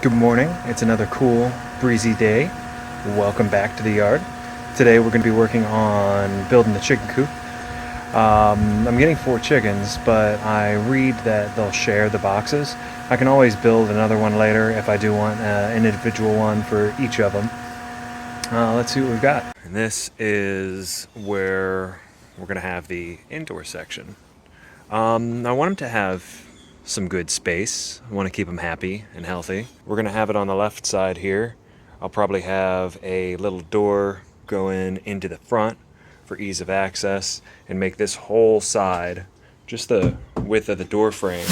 Good morning. It's another cool, breezy day. Welcome back to the yard. Today we're going to be working on building the chicken coop. I'm getting 4 chickens, but I read that they'll share the boxes. I can always build another one later if I do want an individual one for each of them. Let's see what we've got. And this is where we're going to have the indoor section. I want them to have some good space. I want to keep them happy and healthy. We're going to have it on the left side here. I'll probably have a little door going into the front for ease of access and make this whole side just the width of the door frame.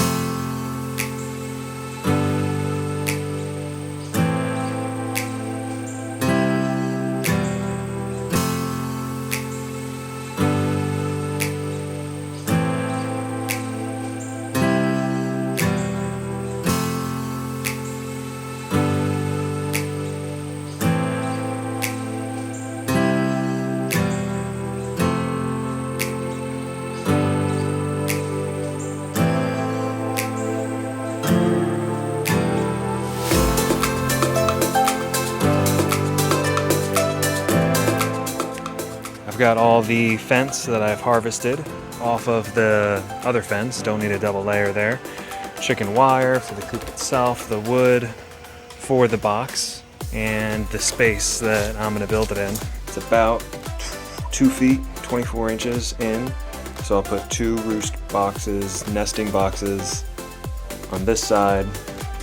I've got all the fence that I've harvested off of the other fence. Don't need a double layer there. Chicken wire for the coop itself, the wood for the box, and the space that I'm going to build it in. It's about 2 feet, 24 inches in. So I'll put 2 roost boxes, nesting boxes on this side.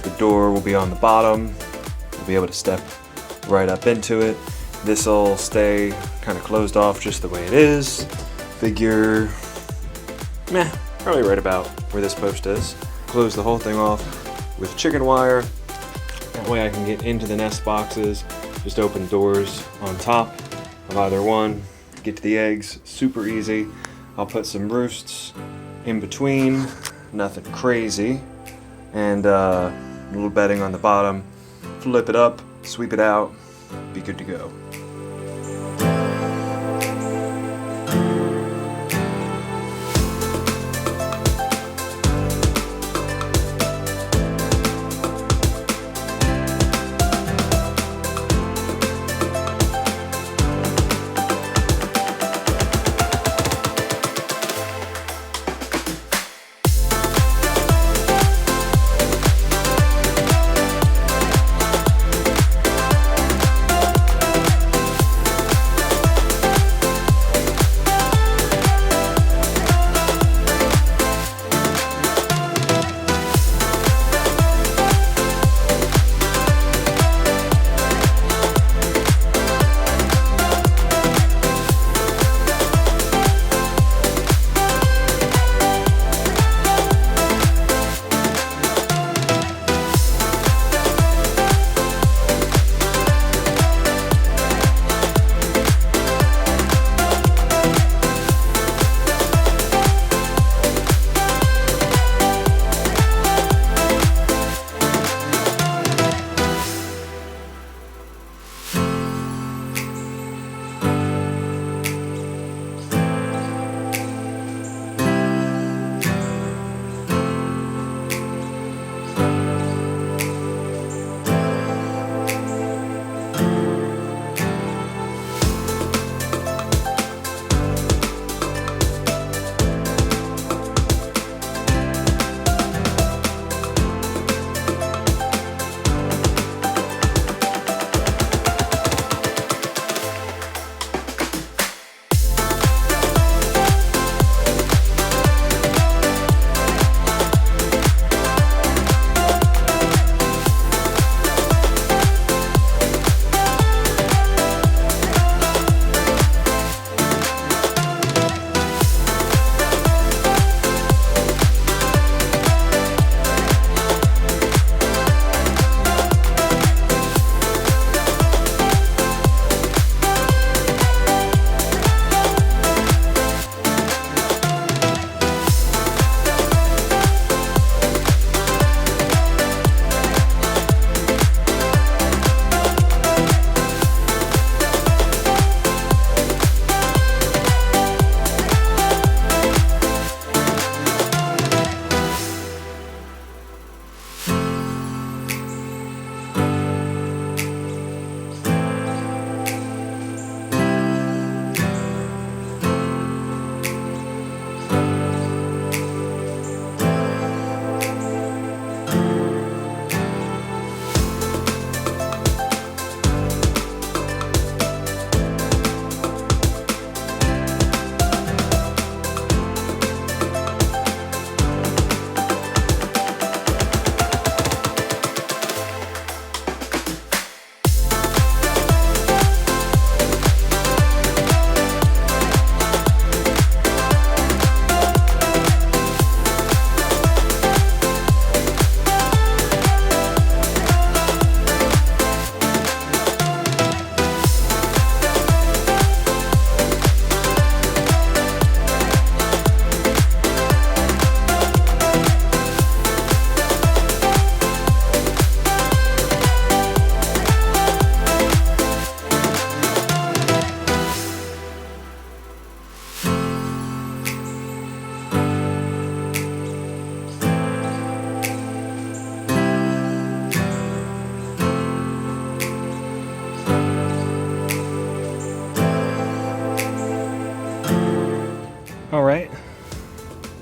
The door will be on the bottom. You'll be able to step right up into it. This will stay kind of closed off just the way it is. Figure, probably right about where this post is. Close the whole thing off with chicken wire. That way I can get into the nest boxes. Just open doors on top of either one. Get to the eggs, super easy. I'll put some roosts in between, nothing crazy. And a little bedding on the bottom. Flip it up, sweep it out, be good to go.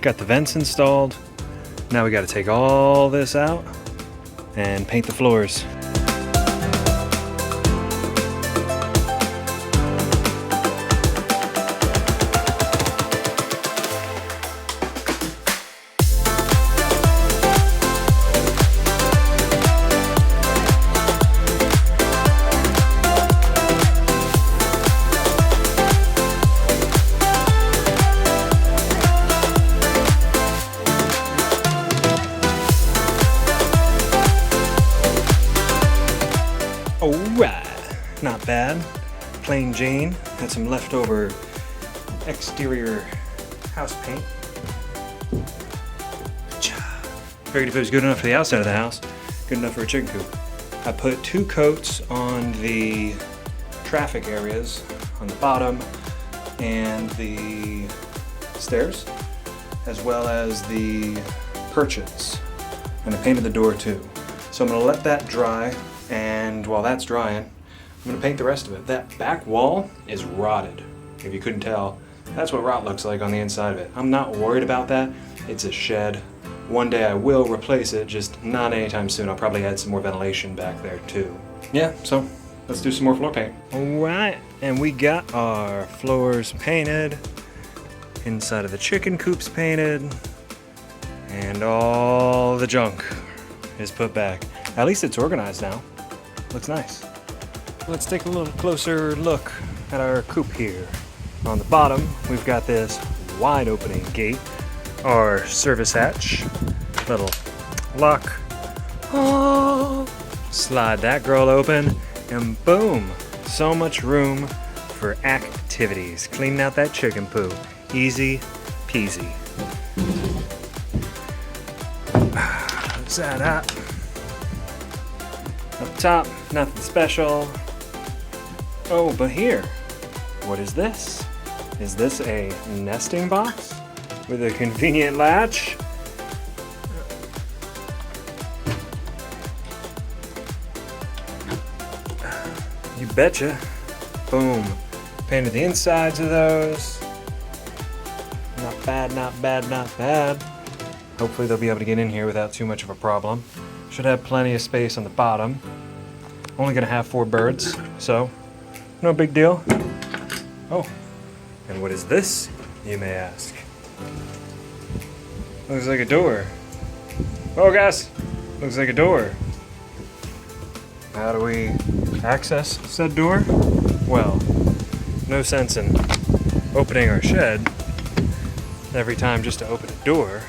got the vents installed. Now we got to take all this out and paint the floors. Alright, not bad. Plain Jane. Had some leftover exterior house paint. Figured if it was good enough for the outside of the house, good enough for a chicken coop. I put 2 coats on the traffic areas, on the bottom and the stairs, as well as the perches. And I painted the door too. So I'm gonna let that dry. And while that's drying, I'm gonna paint the rest of it. That back wall is rotted. If you couldn't tell, that's what rot looks like on the inside of it. I'm not worried about that. It's a shed. One day I will replace it, just not anytime soon. I'll probably add some more ventilation back there too. Yeah, so let's do some more floor paint. All right, and we got our floors painted. Inside of the chicken coops painted. And all the junk is put back. At least it's organized now. Looks nice. Let's take a little closer look at our coop here. On the bottom, we've got this wide opening gate, our service hatch, little lock. Oh, slide that girl open, and boom, so much room for activities. Cleaning out that chicken poo. Easy peasy. What's that up? Up top, nothing special. Oh, but here, what is this? Is this a nesting box with a convenient latch? You betcha. Boom. Painted the insides of those. Not bad, not bad, not bad. Hopefully they'll be able to get in here without too much of a problem. Should have plenty of space on the bottom. Only gonna have 4 birds, so no big deal. Oh, and what is this, you may ask? Looks like a door. Oh, guys, looks like a door. How do we access said door? Well, no sense in opening our shed every time just to open a door.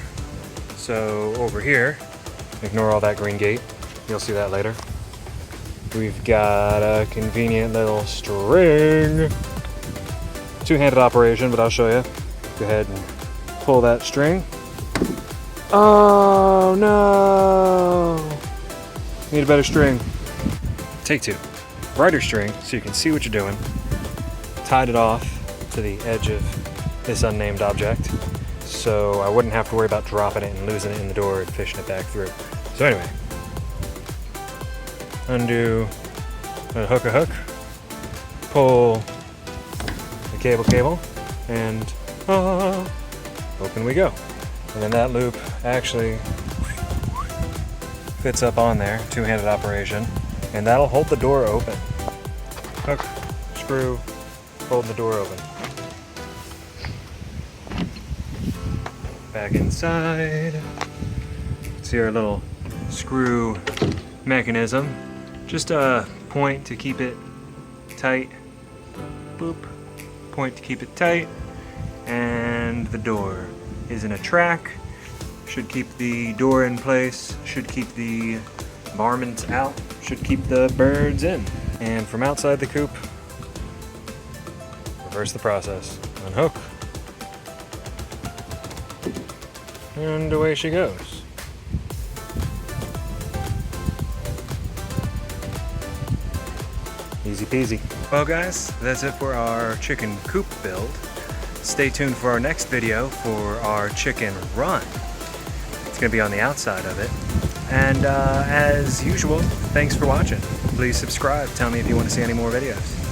So over here, ignore all that green gate. You'll see that later. We've got a convenient little string. Two-handed operation, but I'll show you. Go ahead and pull that string. Oh no! Need a better string. Take 2. Brighter string so you can see what you're doing. Tied it off to the edge of this unnamed object, so I wouldn't have to worry about dropping it and losing it in the door and fishing it back through. So anyway, undo a hook, pull the cable, and open we go. And then that loop actually fits up on there, two-handed operation, and that'll hold the door open. Hook, screw, holding the door open. Back inside. See our little screw mechanism. Just a point to keep it tight. Boop. Point to keep it tight. And the door is in a track. Should keep the door in place. Should keep the varmints out. Should keep the birds in. And from outside the coop, reverse the process. Unhook. And away she goes. Easy peasy. Well guys, that's it for our chicken coop build. Stay tuned for our next video for our chicken run. It's gonna be on the outside of it. And as usual, thanks for watching. Please subscribe. Tell me if you want to see any more videos.